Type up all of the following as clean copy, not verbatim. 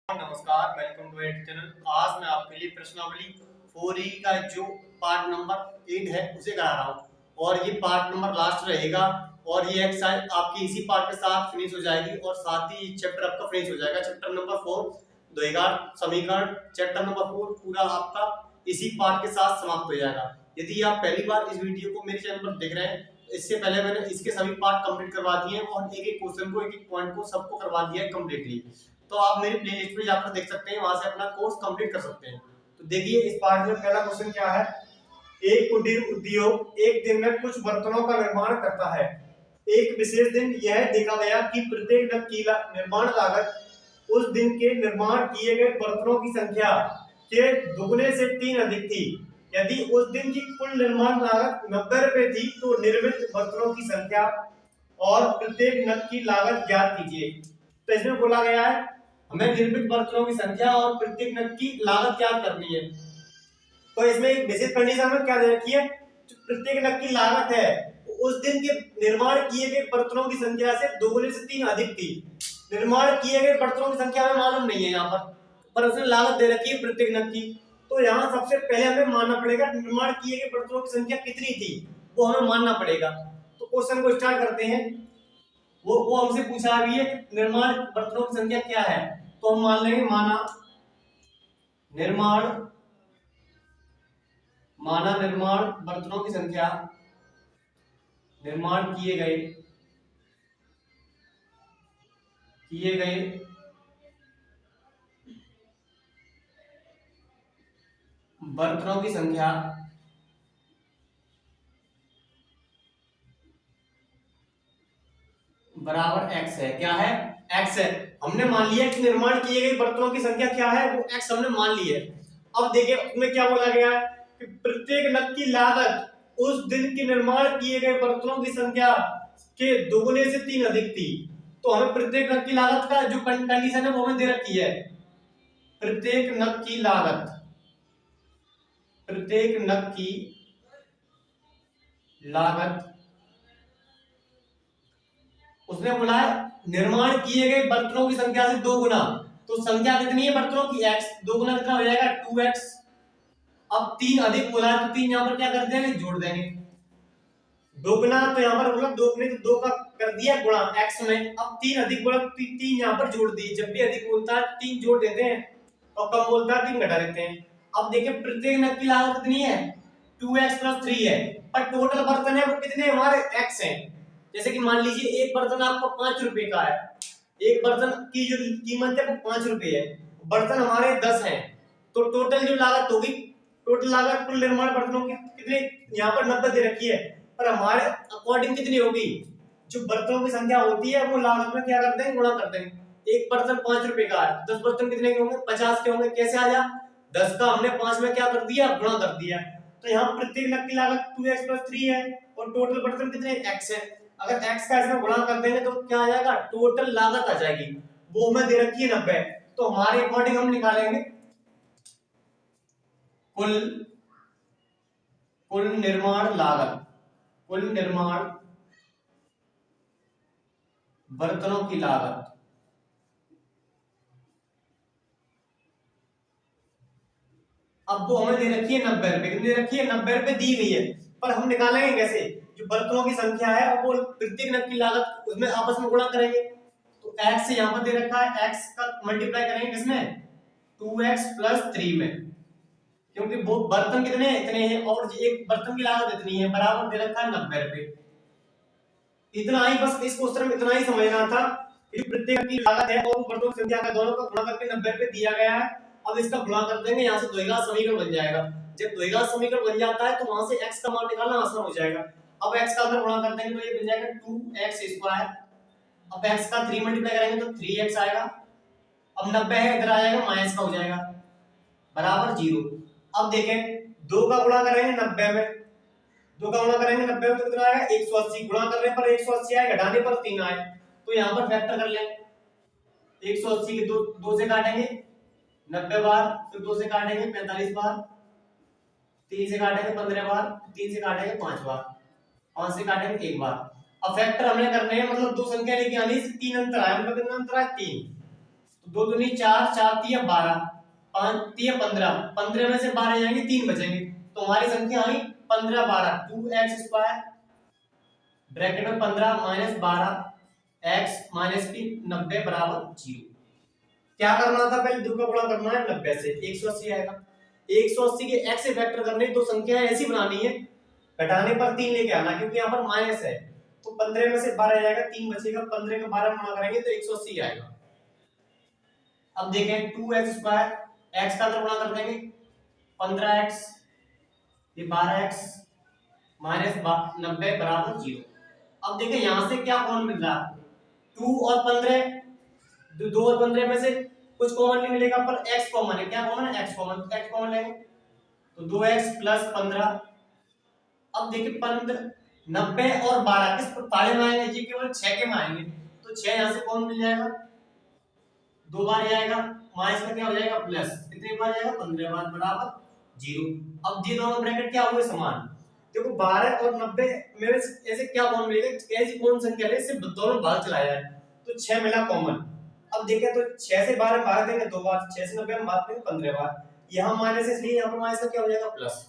नमस्कार, welcome to eight channel. आज मैं आपके लिए प्रश्नावली 4E का जो पार्ट नंबर 8 है उसे करा रहा हूँ और ये पार्ट नंबर लास्ट रहेगा और ये एक्सरसाइज आपकी इसी पार्ट के साथ फिनिश हो जाएगी और साथ ही चैप्टर आपका फिनिश हो जाएगा। चैप्टर नंबर 4 द्विघात समीकरण, चैप्टर नंबर 4 पूरा आपका इसी पार्ट के साथ समाप्त हो जाएगा। यदि आप पहली बार इस वीडियो को मेरे चैनल पर देख रहे हैं, इससे पहले मैंने इसके सभी पार्ट कंप्लीट करवा दिए हैं और एक एक क्वेश्चन को, एक एक पॉइंट को सबको करवा दिया है कम्प्लीटली। तो आप मेरी प्लेलिस्ट पे जाकर देख सकते हैं, वहां से अपना कोर्स कंप्लीट कर सकते हैं। तो देखिए इस पार्ट में पहला क्वेश्चन क्या है। एक कुटीर उद्योग एक दिन में कुछ बर्तनों का निर्माण करता है। एक विशेष दिन यह देखा गया कि प्रत्येक नग की निर्माण लागत उस दिन के निर्माण किए गए बर्तनों की संख्या के दुगने से 3 अधिक थी। यदि उस दिन की कुल निर्माण लागत 90 रुपए थी तो निर्मित बर्तनों की संख्या और प्रत्येक नग की लागत ज्ञात कीजिए। तो इसमें बोला गया है हमें निर्मित बर्तनों की संख्या और प्रत्येक नग की लागत ज्ञात करनी है। तो इसमें एक बेसिक कंडीशन में क्या दे रखी है, जो प्रत्येक नग की लागत है उस दिन के निर्माण किए गए बर्तनों की संख्या से दोगुने से 3 अधिक थी। निर्माण किए गए बर्तनों की संख्या हमें मालूम नहीं है यहाँ पर उसने लागत दे रखी है प्रत्येक नग की। तो यहाँ सबसे पहले हमें मानना पड़ेगा निर्माण किए गए बर्तनों की संख्या कितनी थी, वो हमें मानना पड़ेगा। तो क्वेश्चन को स्टार्ट करते हैं। वो हमसे पूछा भी है निर्माण बर्तनों की संख्या क्या है, तो हम मान लेंगे माना निर्माण बर्तनों की संख्या, निर्माण किए गए बर्तनों की संख्या बराबर x है। क्या है? x है। हमने मान लिया कि निर्माण किए गए बर्तनों की संख्या क्या है, वो x हमने मान ली है। अब देखिए उसमें क्या बोला गया है कि प्रत्येक नग की लागत उस दिन की निर्माण किए गए बर्तनों की संख्या के दोगुने से 3 अधिक थी। तो हमें प्रत्येक नग की लागत का जो कंडीशन है वो हमें दे रखी है। प्रत्येक नग की लागत उसने बोला है निर्माण किए गए बर्तनों की संख्या से 2 गुना। तो संख्या कितनी है बर्तनों की? x। 2 गुना कितना हो जाएगा? 2x। अब 3 अधिक बोला है तो 3 यहाँ पर क्या कर देंगे? जोड़ देंगे। 2 गुना तो यहाँ पर बोला 2 गुने तो 2 का कर दिया गुणा x में। अब 3 अधिक बोला तो 3 यहाँ पर जोड़ दिए। जब भी अधिक बोलता है 3 जोड़ देते हैं और कम बोलता है 3 घटा देते हैं। अब देखिए प्रत्येक नग की लागत कितनी है? 2x + 3 है, पर टोटल बर्तन है वो कितने हमारे x हैं। जैसे कि मान लीजिए एक बर्तन आपका 5 रुपए का है, एक बर्तन की जो कीमत है वो 5 रुपए है, बर्तन हमारे 10 हैं, तो टोटल जो लागत होगी, टोटल लागत कुल निर्माण बर्तनों की कितने यहाँ पर 90 दे रखी है, पर हमारे अकॉर्डिंग कितनी होगी? जो बर्तनों की संख्या होती है वो लागत में क्या करते हैं? गुणा करते हैं। एक बर्तन 5 रुपए का है, 10 बर्तन कितने के होंगे? 50 के होंगे। कैसे आ जा? 10 का हमने 5 में क्या कर दिया? गुणा कर दिया। तो यहाँ प्रत्येक नग की लागत 2x + 3 है और टोटल बर्तन कितने? x है। अगर x का इसमें गुणा कर देंगे तो क्या आ जाएगा? टोटल लागत आ जाएगी, वो हमें दे रखी है 90। तो हमारे अकॉर्डिंग हम निकालेंगे कुल निर्माण लागत, कुल निर्माण बर्तनों की लागत। अब वो हमें दे रखी है 90 रुपए। कितनी दे रखी है? 90 रुपए दी गई है, पर हम निकालेंगे कैसे? जो बर्तनों की संख्या है वो प्रत्येक नग की लागत उसमें आपस में गुणा करेंगे। तो x यहाँ पर दे रखा है, x का मल्टीप्लाई करेंगे किसमें? 2x + 3 में, क्योंकि वो बर्तन कितने हैं? इतने हैं, और एक बर्तन की लागत इतनी है, बराबर दे रखा है 90 रुपए। इतना ही, बस इस क्वेश्चन में इतना ही समझना था कि प्रत्येक की लागत है और बर्तनों की संख्या का दोनों का गुणा करके 90 रुपए दिया गया है। अब इसका गुणा कर देंगे, यहाँ से द्विघात समीकरण बन जाएगा। जब द्विघात समीकरण बन जाता है तो वहां से x का मान निकालना आसान हो जाएगा। अब x का अगर गुणा कर देंगे तो ये बन जाएगा 2x²। अब x का 3 मल्टीप्लाई करेंगे तो 3x आएगा। अब 90 है, इधर आ जाएगा माइनस का हो जाएगा, बराबर 0। अब देखें 2 का गुणा करेंगे 90 में, 2 का गुणा करेंगे 90 में तो कितना आएगा? 180। गुणा करने पर 180 आए, घटाने पर 3 आए, तो यहाँ पर फैक्टर कर लें। 180 के 2 से काटेंगे 90 बार, फिर 2 से काटेंगे 45 बार, 3 से काटेंगे 15 बार, 3 से काटेंगे 5 बार, 5 से काटेंगे 1 बार। अब फैक्टर हमने करने हैं, मतलब 2 संख्या लेके आनी है, 3 अंतर आया, मतलब कितना अंतर है? 3। तो 2 दूनी 4, 4 तिया 12, 5 तिया 15, 15 में से 12 जाएंगे 3 बचेंगे, तो हमारी संख्या आई 15 12 2x स्क्वायर ब्रैकेट में 15 माइनस 12 x माइनस की 90 बराबर 0। क्या करना था, पहले 2 का गुणा करना है 90 से, 180 आएगा। 180 के x से वेक्टर करने, तो संख्या ऐसी बनानी है, घटाने पर 3 लेके आना, क्योंकि यहाँ पर माइनस है, तो 15 में से 12 जाएगा, 3 बचेगा, 15 का 12 गुणा करेंगे तो 180 आएगा। अब देखें 2x स्क्वायर, x का अंदर गुणा कर देंगे 15x, ये 12x माइनस 90 बराबर 0। अब देखें यहां से क्या कॉमन मिल रहा है, 2 और 15, 2 और 15 में से कुछ कॉमन नहीं मिलेगा, पर x कॉमन है। क्या कॉमन है, x कॉमन, x कॉमन लेंगे तो 2x प्लस 15। अब देखिए 15 90 और 12 किस पाले में आएंगे, ये केवल 6 के में आएंगे, तो 6 यहां से कौन मिल जाएगा, 2 बार आएगा, माइनस का क्या हो जाएगा प्लस, कितने बार आएगा 15 बार बराबर 0। अब ये दोनों ब्रैकेट क्या हुए समान, देखो 12 और 90 में ऐसे क्या कॉमन मिलेगा, ऐसी कौन संख्या है सिर्फ दोनों भाग चलाया है, तो 6 मिला कॉमन। अब देखें तो 6 से 12 भाग देंगे 2 बार, 6 से 90 में भाग देंगे 15 बार, यहां माइनस है इसलिए यहां पर माइनस का क्या हो जाएगा प्लस।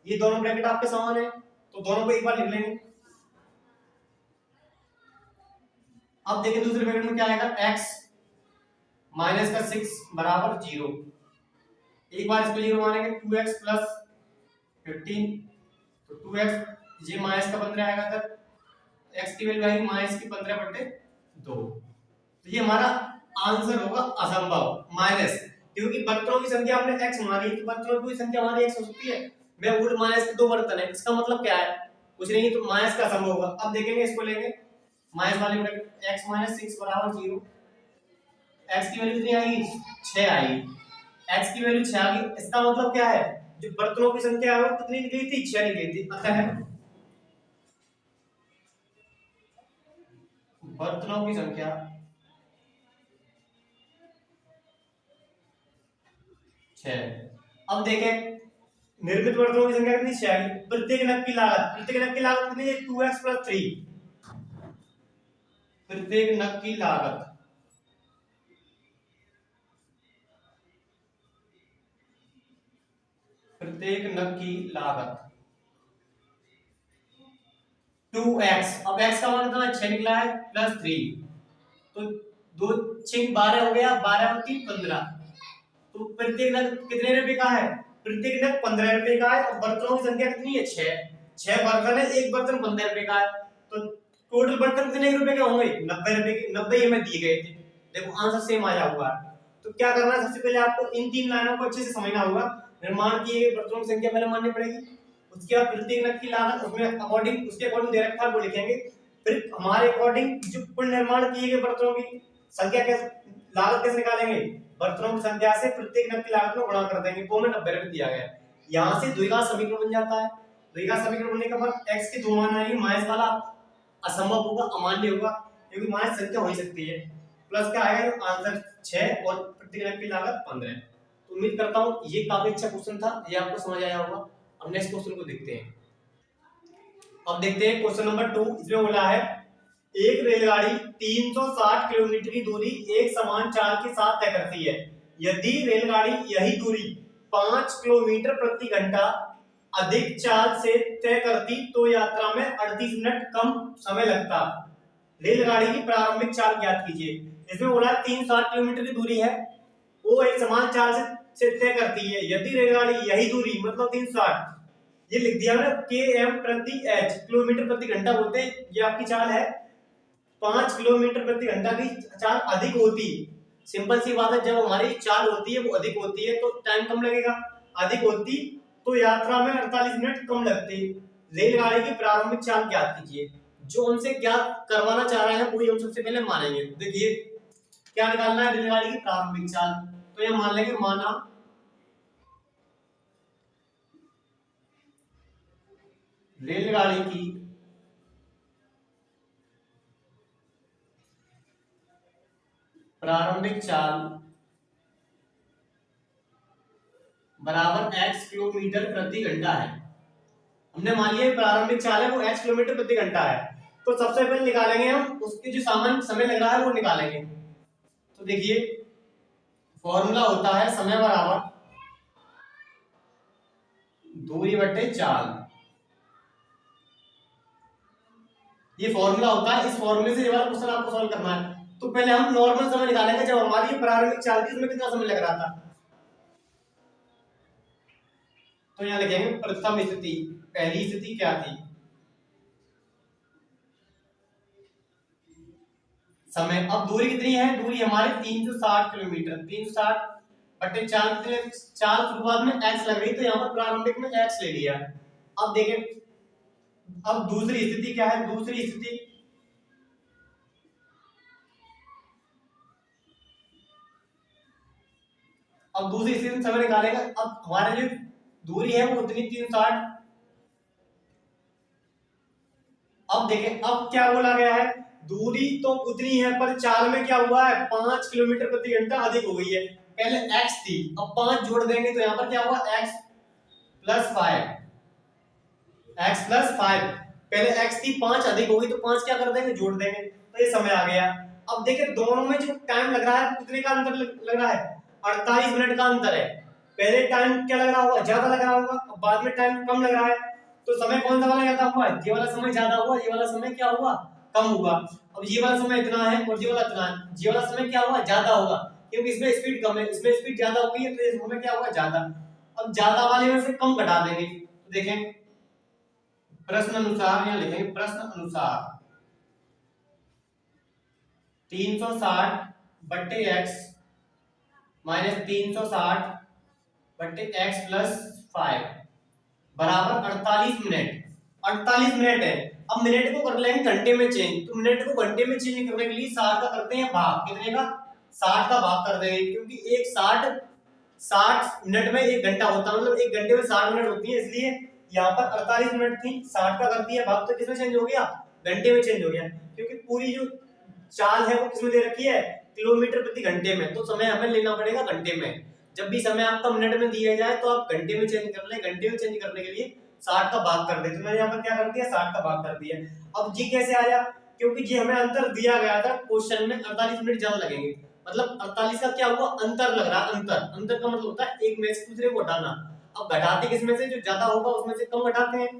ये दोनों ब्रैकेट आपके समान है, तो दोनों को एक बार लिख लेंगे। अब देखिए दूसरे ब्रैकेट में क्या आएगा, x माइनस का 6 बराबर 0, एक बार इसको 0 मानेंगे, 2x प्लस 15, तो 2x ये माइनस का 15 आएगा, तब x की वैल्यू आएगी माइनस की 15 बटे 2, तो ये हमारा आंसर होगा असंभव माइनस, क्योंकि बर्तनों की संख्या हमने x मानी, तो बर्तनों की संख्या हमारी x हो सकती है, मैं वुड माइनस के 2 बर्तन है, इसका मतलब क्या है, कुछ नहीं, तो माइनस का असंभव होगा। अब देखेंगे इसको लेंगे माइनस वाले ब्रैकेट, x माइनस 6 बराबर 0, x की वैल्यू कितनी आएगी 6 आएगी, x की वैल्यू 6 आ गई, इसका मतलब क्या है, जो बर्तनों की संख्या है वो कितनी निकली थी, 6 निकली थी, अतः बर्तनों की संख्या 6। अब देखें निर्मित बर्तनों की संख्या कितनी 6 आई, प्रत्येक नग की लागत कितनी है 2x प्लस 3, प्रत्येक नग की लागत प्रत्येक नग की लागत 2x, अब x का मान कितना 6 निकला है प्लस 3, तो 2 6 12 हो गया, 12 और 3 15, तो प्रत्येक नग कितने रुपए का है, प्रत्येक नग 15 रुपए का है, और बर्तनों की संख्या कितनी है 6 बर्तन है, एक बर्तन 15 रुपए का है, तो टोटल बर्तन कितने रुपए के होंगे 90 रुपए के, 90 ये में दिए गए थे, देखो आंसर सेम आया हुआ है। तो क्या करना है, सबसे पहले आपको इन 3 लाइनों को अच्छे से समझना होगा, निर्माण किए गए बर्तनों की संख्या पहले माननी पड़ेगी, उसके बाद प्रत्येक नग की लागत उसमें अकॉर्डिंग उसके अकॉर्डिंग दे रखा है वो लिखेंगे, फिर हमारे अकॉर्डिंग जो कुल निर्माण किए गए बर्तनों की संख्या कैसे, लागत कैसे निकालेंगे, बर्तनों की संख्या से प्रत्येक नग की लागत में गुणा कर देंगे, वो में 90 रुपए दिया गया है, यहां से द्विघात समीकरण बन जाता है। द्विघात समीकरण बनने के बाद x के 2 मान आएंगे, माइनस वाला असंभव होगा, अमान्य होगा, क्योंकि माइनस संख्या हो ही सकती है, प्लस क्या आएगा आंसर 6 और प्रत्येक नग की लागत 15। तो उम्मीद करता हूं ये काफी अच्छा क्वेश्चन था, ये आपको समझ आया होगा। अब नेक्स्ट क्वेश्चन को देखते हैं। अब देखते हैं क्वेश्चन नंबर 2, इसमें बोला है एक रेलगाड़ी 360 किलोमीटर की दूरी एक समान चाल के साथ तय करती है, यदि रेलगाड़ी यही दूरी 5 किलोमीटर प्रति घंटा अधिक चाल से तय करती तो यात्रा में 38 मिनट कम समय लगता। रेलगाड़ी की प्रारंभिक चाल ज्ञात कीजिए। इसमें बोला 360 किलोमीटर की दूरी है, वो एक समान चाल से तय करती है, यदि रेलगाड़ी यही दूरी मतलब 360, ये लिख दिया ना km प्रति h, किलोमीटर प्रति घंटा बोलते हैं, ये आपकी चाल है, 5 किलोमीटर प्रति घंटा की चाल अधिक होती, सिंपल सी बात है, जब हमारी चाल होती है वो अधिक होती है तो टाइम कम लगेगा, अधिक होती तो यात्रा में 48 मिनट कम लगते। रेलगाड़ी की प्रारंभिक चाल ज्ञात कीजिए। जो हमसे ज्ञात करवाना चाह रहे हैं वही हम सबसे पहले मानेंगे। देखिए क्या निकालना है, रेलगाड़ी की प्रारंभिक चाल, तो ये मान लेंगे माना रेलगाड़ी की प्रारंभिक चाल बराबर x किलोमीटर प्रति घंटा है। हमने मान लिया प्रारंभिक चाल है वो x किलोमीटर प्रति घंटा है, तो सबसे पहले निकालेंगे हम उसके जो सामान्य समय लग रहा है वो निकालेंगे। तो देखिए फॉर्मूला होता है समय बराबर दूरी बटे चाल। ये फॉर्मूला होता है, इस फॉर्मूले से ये वाला क्वेश्चन आपको सॉल्व करना है। तो पहले हम नॉर्मल समय निकालेंगे, जब हमारी प्रारंभिक चाल थी उसमें कितना समय लग रहा था। तो यहाँ लिखेंगे प्रथम स्थिति, पहली स्थिति क्या थी, समय। अब दूरी कितनी है, दूरी हमारी 360 किलोमीटर, 360 बटे चाल कितने, चाल शुरुआत में x लग रही, तो यहाँ पर प्रारंभिक में x ले लिया। अब देखें, अब दूसरी स्थिति क्या है, दूसरी स्थिति अब दूसरी स्थिति में समय निकालेगा। अब हमारे जो दूरी है वो उतनी 360। अब देखें, अब क्या बोला गया है, दूरी तो उतनी है पर चाल में क्या हुआ है, 5 किलोमीटर प्रति घंटा अधिक हो गई है। पहले x थी, अब 5 जोड़ देंगे तो यहाँ पर क्या हुआ, x प्लस 5, x प्लस 5। पहले x थी 5 अधिक हो गई, तो 5 क्या कर देंगे, जोड़ देंगे, तो ये समय आ गया। अब देखिए दोनों में जो टाइम लग रहा है कितने का अंतर लग रहा है, 48 मिनट का अंतर है। पहले टाइम क्या लग रहा होगा, ज्यादा लग रहा होगा, अब बाद में टाइम कम लग रहा है, तो समय कौन सा वाला ज्यादा हुआ, ये वाला समय ज्यादा हुआ, ये वाला समय क्या हुआ, कम हुआ। अब ये वाला समय इतना है और ये वाला इतना है, ये वाला समय क्या हुआ, ज्यादा होगा, क्योंकि इसमें स्पीड कम है, इसमें स्पीड ज्यादा हो गई है, तो ये समय क्या हुआ, ज्यादा। अब ज्यादा वाले में से कम घटा देंगे, तो देखें प्रश्न अनुसार, यहाँ लिखेंगे प्रश्न अनुसार 360 बट्टे x माइनस 360 बट्टे x प्लस 5 बराबर 48 मिनट। 48 मिनट है। अब मिनट को कर लेंगे घंटे में चेंज, तो मिनट को घंटे में चेंज करने के लिए 60 का करते हैं भाग, कितने का, 60 का भाग कर देंगे, क्योंकि एक 60 मिनट में एक घंटा होता है, मतलब एक घंटे में 60 मिनट होती है, इसलिए यहाँ पर 48 मिनट थी, 60 का कर दिया भाग, तो किसमें चेंज हो गया, घंटे में चेंज हो गया, क्योंकि पूरी जो चाल है वो किसमें दे रखी है, किलोमीटर प्रति घंटे में, तो समय हमें लेना पड़ेगा घंटे में। जब भी समय आपका मिनट में दिया जाए तो आप घंटे में चेंज कर ले, घंटे में चेंज करने के लिए 60 का भाग कर दे, तो मैंने यहाँ पर क्या कर दिया, 60 का भाग कर दिया। अब जी कैसे आया, क्योंकि जी हमें अंतर दिया गया था क्वेश्चन में, 48 मिनट ज्यादा लगेंगे, मतलब 48 का क्या हुआ, अंतर लग रहा, अंतर, अंतर का मतलब होता है एक में से दूसरे को घटाना। अब घटाते किसमें से, जो ज्यादा होगा उसमें से कम घटाते हैं।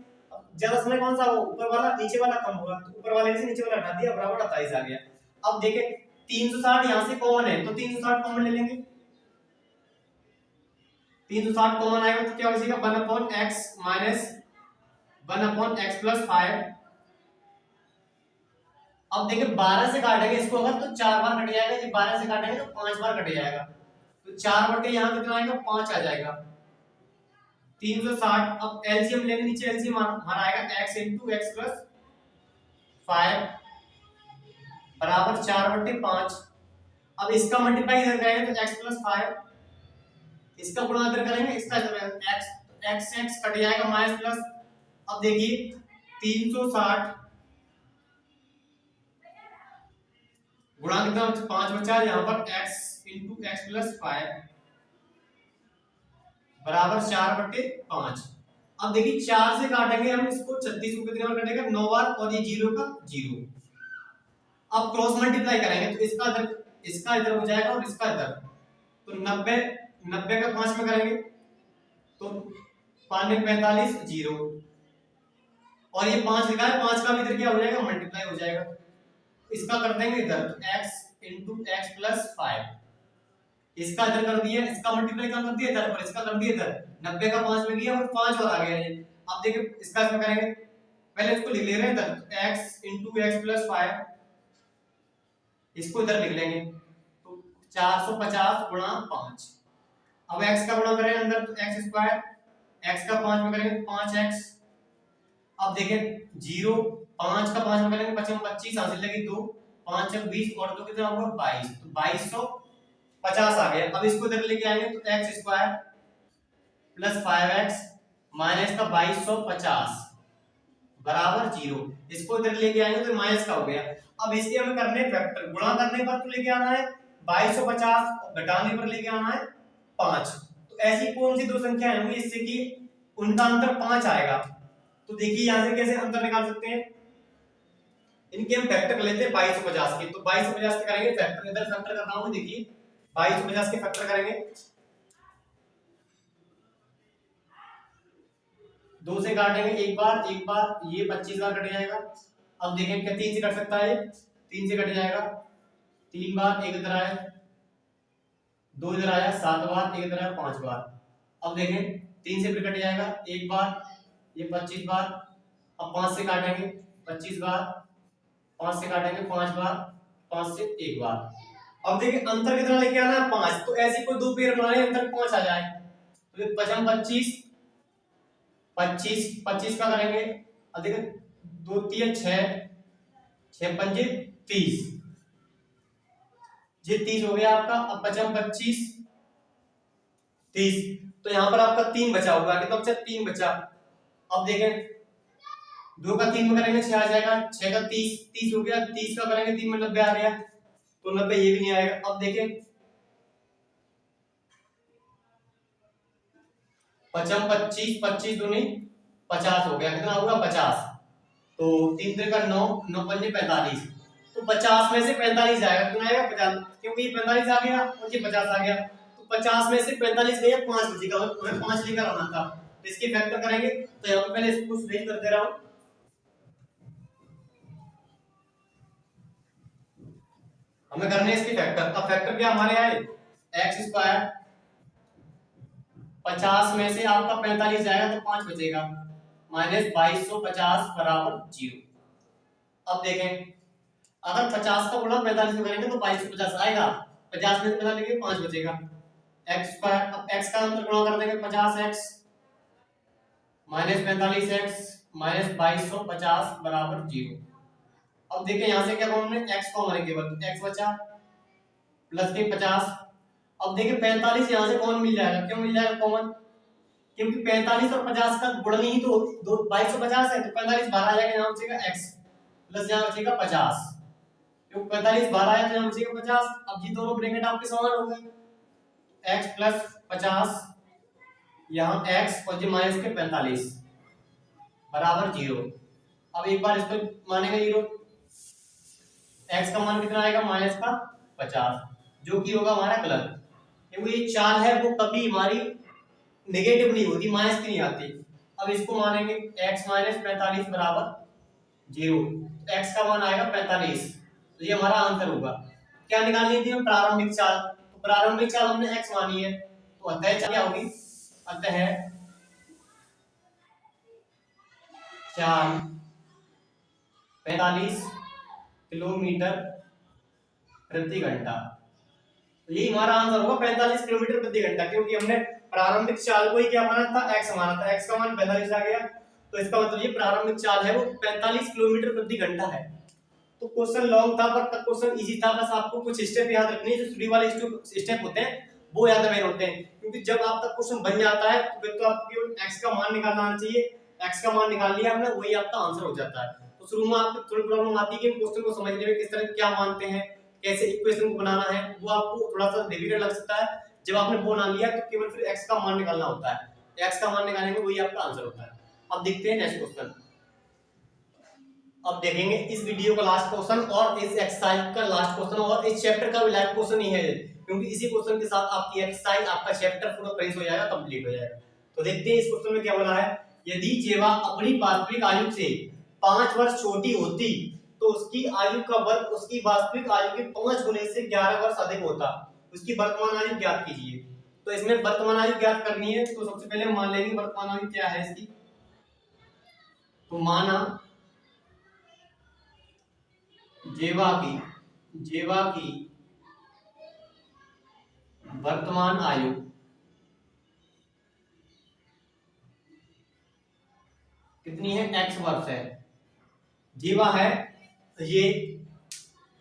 ज्यादा समय कौन सा हो, ऊपर वाला, नीचे वाला कम होगा, तो ऊपर वाले में से नीचे वाला हटा दिया, बराबर 28 आ गया। अब देखें 360 यहाँ से कॉमन है, तो 360 कॉमन ले लेंगे, 360 कॉमन आएगा तो क्या हो जाएगा, 1/x माइनस 1/x प्लस 5। अब देखिए 12 से काटेंगे इसको अगर, तो 4 बार कट जाएगा, ये 12 से काटेंगे तो 5 बार कट जाएगा, तो 4 बटे यहाँ कितना आएगा, 5 आ जाएगा, 360। अब एलसीएम लेंगे, नीचे एलसीएम हमारा आएगा x इंटू एक्स प्लस 5 बराबर 4/5। अब इसका मल्टीप्लाई इधर करेंगे तो x प्लस 5, इसका गुणा इधर करेंगे, इसका इधर x कट जाएगा माइनस प्लस। अब देखिए 360 गुणा कितना, 5 बचा, यहाँ पर x इंटू एक्स प्लस 5 बराबर 4/5। अब देखिए 4 से काटेंगे हम इसको, 36 को कितने बार कटेगा, 9 बार, और ये 0 का 0। अब क्रॉस मल्टीप्लाई करेंगे तो इसका इधर हो जाएगा और इसका इधर, तो 90 का 5 में करेंगे तो 5 में 45, 0, और ये 5 लिखा है, 5 का भी इधर क्या हो जाएगा, मल्टीप्लाई हो जाएगा, इसका कर देंगे इधर, तो x इंटू एक्स प्लस 5, इसका इधर कर दिया, इसका मल्टीप्लाई कर दिया इधर, और इसका कर दिया इधर, 90 का 5 में गया और 5 और आ गया ये। अब देखिए इसका इसमें करेंगे, पहले इसको लिख ले रहे हैं इधर, तो x इंटू एक्स प्लस 5, इसको इधर लिख लेंगे, तो 450 गुणा 5। अब x का गुणा करें अंदर, तो x स्क्वायर, x का 5 में करेंगे तो 5x। अब देखें 0, 5 का 5 में करेंगे 25 हासिल लगी 2, 5 और 20 और 2 कितना होगा, 22, तो 2250 आ गया। अब इसको इधर लेके आएंगे तो x square plus 5x minus का 2250 बराबर 0, इसको इधर लेके आएंगे तो माइनस का हो गया। अब इसके हमें करने फैक्टर, गुणा करने पर तो लेके आना है 2250 और घटाने पर लेके आना है 5। तो ऐसी कौन सी दो संख्याएं होंगी इससे कि उनका अंतर 5 आएगा, तो देखिए यहां से कैसे अंतर निकाल सकते हैं, इनके हम फैक्टर लेते हैं 2250 के, तो 2250 के करेंगे फैक्टर, इधर फैक्टर कर रहा हूं, देखिए 2250 के फैक्टर करेंगे, 2 से काटेंगे एक बार, ये 25 बार कट जाएगा। अब देखें क्या 3 से कट सकता है, 3 से कट जाएगा, 3 बार, एक इधर आया, 2 इधर आया, 7 बार, एक इधर आया, 5 बार। अब देखें 3 से फिर कट जाएगा एक बार, ये 25 बार। अब 5 से काटेंगे 25 बार, 5 से काटेंगे 5 बार, 5 से एक बार। अब देखिए अंतर कितना लेके आना है, 5। तो ऐसे कोई दो पेयर बनाने अंतर 5 आ जाए, तो 25 25 25 का करेंगे। अब देखिए 2 3 6 6 पंजे 30, ये 30 हो गया आपका। अब 25 30, तो यहाँ पर आपका 3 बचा होगा, कितना बचा, 3 बचा। अब देखें 2 का 3 में करेंगे 6 आ जाएगा, 6 का 30 30 हो गया, 30 का करेंगे 3 में 90 आ गया, तो 90 ये भी नहीं आएगा। अब देखें 25 25 दूनी 50 हो गया, कितना होगा 50। तो 3 3 का 9 9 पंजे 45, तो 50 में से 45 आएगा, कितना आएगा 50, क्योंकि ये 45 आ गया और ये 50 आ गया, तो 50 में से 45 गया, 5 बचेगा, हमें 5 लेकर आना था, तो इसके फैक्टर करेंगे। तो यहाँ पे पहले इसको सही कर दे रहा हूं, हमें करने इसके फैक्टर। अब फैक्टर क्या हमारे आए, एक्स स्क्वायर, 50 में से आपका 45 जाएगा तो 5 बचेगा, माइनस 2250 बराबर 0। अब देखें अगर 50 का गुणा 45 में करेंगे तो 2250 आएगा, 50 में से 50 लेंगे 5 बचेगा, एक्स स्क्वायर। अब एक्स का अंतर गुणा कर देंगे 50x माइनस 45x माइनस 2250 बराबर 0। अब देखिए यहां से क्या कॉमन है, x कॉमन है, केवल x बचा प्लस के 50। अब देखिए 45 यहां से कॉमन मिल जाएगा, क्यों मिल जाएगा कॉमन, क्योंकि 45 और 50 का गुणन ही तो 2250 है, तो 45 बाहर आ जाएगा, यहां बचेगा x प्लस यहां बचेगा 50, क्योंकि 45 बाहर आया तो यहां बचेगा 50। अब ये दोनों ब्रैकेट आपके समान हो गए, x प्लस 50 यहाँ x और ये माइनस के 45 बराबर 0। अब एक बार इसको मानेगा 0, x का मान कितना आएगा, माइनस का 50, जो कि होगा हमारा गलत, क्योंकि ये चाल है वो कभी हमारी नेगेटिव नहीं होती, माइनस की नहीं आती। अब इसको मानेंगे x माइनस 45 बराबर 0, x का मान आएगा 45, तो ये हमारा आंसर होगा। क्या निकालनी थी, प्रारंभिक चाल, तो प्रारंभिक चाल हमने x मानी है, तो अतः चाल क्या होगी, अतः चाल 45 किलोमीटर प्रति घंटा, तो यही हमारा आंसर होगा 45 किलोमीटर प्रति घंटा, क्योंकि हमने प्रारंभिक चाल को ही क्या माना था, x माना था, x का मान 45 आ गया, तो इसका मतलब ये प्रारंभिक चाल है वो 45 किलोमीटर प्रति घंटा है। तो क्वेश्चन लॉन्ग था पर क्वेश्चन इजी था, बस आपको कुछ स्टेप याद रखने हैं, जो स्टडी वाले स्टेप होते हैं वो याद रखने होते हैं, क्योंकि जब आपका क्वेश्चन बन जाता है तो फिर तो आपको केवल x का मान निकालना आना चाहिए, x का मान निकाल लिया हमने, वही आपका आंसर हो जाता है। तो शुरू में आपको थोड़ी प्रॉब्लम आती है कि क्वेश्चन को समझने में किस तरह क्या मानते हैं, कैसे इक्वेशन को बनाना है, वो आपको थोड़ा सा डिफिकल्ट लग सकता है। जब आपने वो ना लिया तो केवल फिर x का मान निकालना होता है, x का मान निकालेंगे वही आपका आंसर होता है। अब देखते हैं नेक्स्ट क्वेश्चन। अब देखेंगे इस वीडियो का लास्ट क्वेश्चन और इस एक्सरसाइज का लास्ट क्वेश्चन और इस चैप्टर का भी लास्ट क्वेश्चन ही है, क्योंकि इसी क्वेश्चन के साथ आपकी एक्सरसाइज आपका चैप्टर पूरा फिनिश हो जाएगा, कंप्लीट हो जाएगा। तो देखते हैं इस क्वेश्चन में क्या बोला है, यदि जेवा अपनी वास्तविक आयु से 5 वर्ष छोटी होती तो उसकी आयु का वर्ग उसकी वास्तविक आयु के 5 गुने से 11 वर्ष अधिक होता, उसकी वर्तमान आयु ज्ञात कीजिए। तो इसमें वर्तमान आयु ज्ञात करनी है, तो सबसे पहले मान लेंगे वर्तमान आयु क्या है इसकी। तो माना जेवा की वर्तमान आयु कितनी है, x वर्ष है। जेवा है ये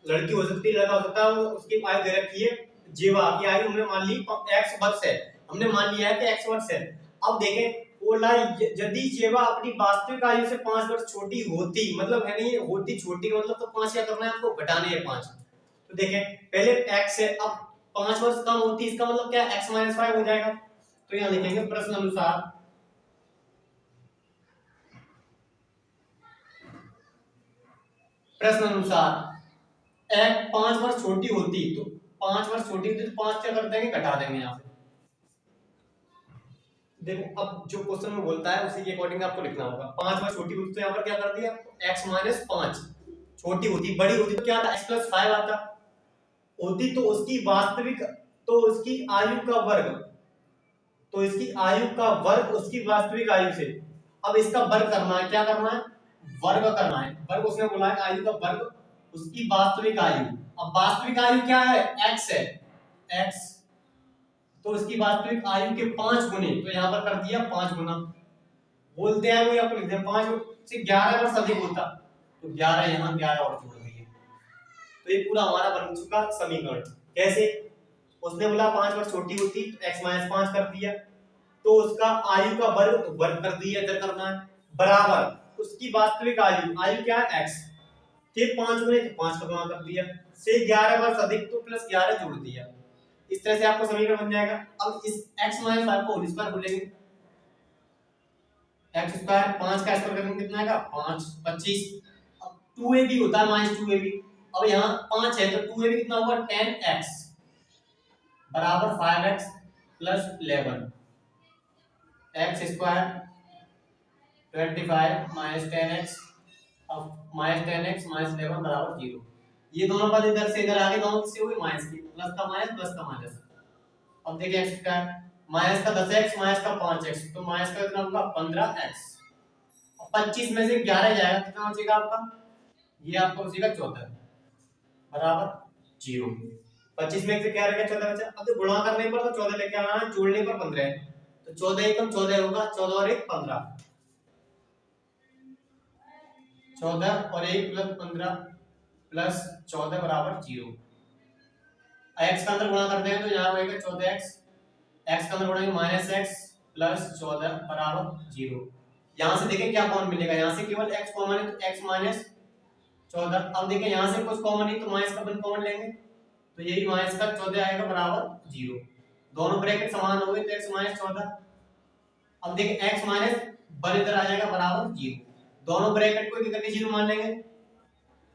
लड़की हो सकती है, लड़का हो सकता है, उसकी आयु दे रखी है, जेवा की आयु हमने मान ली x वर्ष है, हमने मान लिया है कि x वर्ष है। अब देखें बोला यदि जेवा अपनी वास्तविक आयु से 5 वर्ष छोटी होती, मतलब है नहीं होती छोटी का मतलब, तो 5 क्या करना है आपको, घटाने हैं 5। तो देखें पहले x है, अब 5 वर्ष कम होती, इसका मतलब क्या है, x - 5 हो जाएगा। तो यहां लिखेंगे प्रश्न अनुसार x 5 वर्ष छोटी होती, तो 5 वर्ष छोटी होती है तो 5 क्या कर देंगे, घटा देंगे यहाँ से। देखो अब जो क्वेश्चन में बोलता है उसी के अकॉर्डिंग आपको लिखना होगा। 5 वर्ष छोटी होती तो यहाँ पर क्या कर दिया, x माइनस 5 छोटी होती, बड़ी होती तो क्या आता, x प्लस 5 आता, होती तो उसकी वास्तविक, तो उसकी आयु का वर्ग, तो इसकी आयु का वर्ग उसकी वास्तविक आयु से। अब इसका वर्ग करना है, क्या करना है, वर्ग करना है। वर्ग उसने बोला है आयु का वर्ग उसकी वास्तविक आयु। अब वास्तविक आयु क्या है, x है, x, तो इसकी वास्तविक आयु के 5 गुने, तो यहाँ पर कर दिया 5 गुना, बोलते हैं वो आपको लिख दें 5 से 11 वर्ष अधिक होता, तो 11 यहाँ 11 और जोड़ दिए, तो ये पूरा हमारा बन चुका समीकरण। कैसे, उसने बोला 5 वर्ष छोटी होती तो x माइनस 5 कर दिया, तो उसका आयु का वर्ग वर्ग कर दिया, इधर करना है, बराबर उसकी वास्तविक आयु, आयु क्या है x के 5 गुने, तो 5 का गुणा कर दिया, से 11 वर्ष अधिक तो प्लस 11 जोड़ दिया। इस तरह से आपको समीकरण बन जाएगा। अब इस x माइनस 5 को होल स्क्वायर बोलेंगे, x स्क्वायर 5 का स्क्वायर करेंगे कितना आएगा, 5 25। अब 2ab होता है माइनस 2ab, अब यहाँ 5 है तो 2ab कितना होगा, 10x बराबर 5x plus 11, x square 25 minus 10x, अब माइनस 10x माइनस 11 बराबर 0। ये दोनों पद इधर से इधर आगे, दोनों किससे हुए, माइनस की, प्लस का माइनस प्लस का माइनस। अब देखिए x स्क्वायर माइनस का 10x माइनस का 5x, तो माइनस का कितना होगा 15x, और 25 में से 11 जाएगा, कितना बचेगा आपका, ये आपका बचेगा 14 बराबर 0। 25 में से क्या रहेगा, 14 बचा। अब तो गुणा करने पर तो 14 लेके आना है, जोड़ने पर 15 है, तो 14 एकम 14 होगा, 14 और 1 15, 14 और 1 प्लस 15 प्लस 14 बराबर 0। x का अंदर गुणा करते हैं तो यहाँ रहेगा 14x, x का अंदर गुणा माइनस x प्लस 14 बराबर 0। यहाँ से देखें क्या कॉमन मिलेगा, यहाँ से केवल x कॉमन है तो x माइनस 14। अब देखें यहाँ से कुछ कॉमन नहीं तो माइनस का अपन कॉमन लेंगे, तो ये भी माइनस का 14 आएगा बराबर 0। दोनों ब्रैकेट समान हो गए तो x माइनस 14। अब देखें x माइनस वन इधर आ जाएगा बराबर 0, दोनों ब्रैकेट को करके 0 मान लेंगे,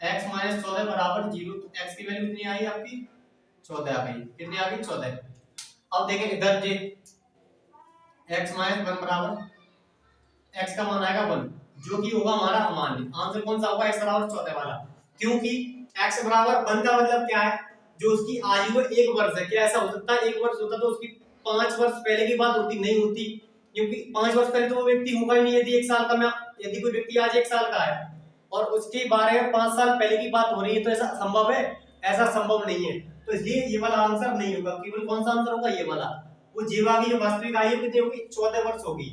x माइनस 14 बराबर 0, तो x की वैल्यू कितनी आई आपकी 14 आ गई, कितनी आ गई 14। अब देखें इधर जे x माइनस 1 बराबर x का मान आएगा 1, जो कि होगा हमारा अमान्य। आंसर कौन सा होगा, x बराबर 14 वाला, क्योंकि x बराबर 1 का मतलब क्या है, जो उसकी आयु है 1 वर्ष है। क्या ऐसा हो सकता है 1 वर्ष होता तो उसकी 5 वर्ष पहले की बात होती, नहीं होती, क्योंकि 5 वर्ष पहले तो वो व्यक्ति होगा ही नहीं। यदि 1 साल का मैं, यदि कोई व्यक्ति आज 1 साल का है और उसके बारे में 5 साल पहले की बात हो रही है, तो ऐसा संभव है, ऐसा संभव नहीं है। तो इसलिए ये वाला आंसर नहीं होगा, केवल कौन सा आंसर होगा, ये वाला, वो जीवा की जो वास्तविक आयु कितनी होगी 14 वर्ष होगी।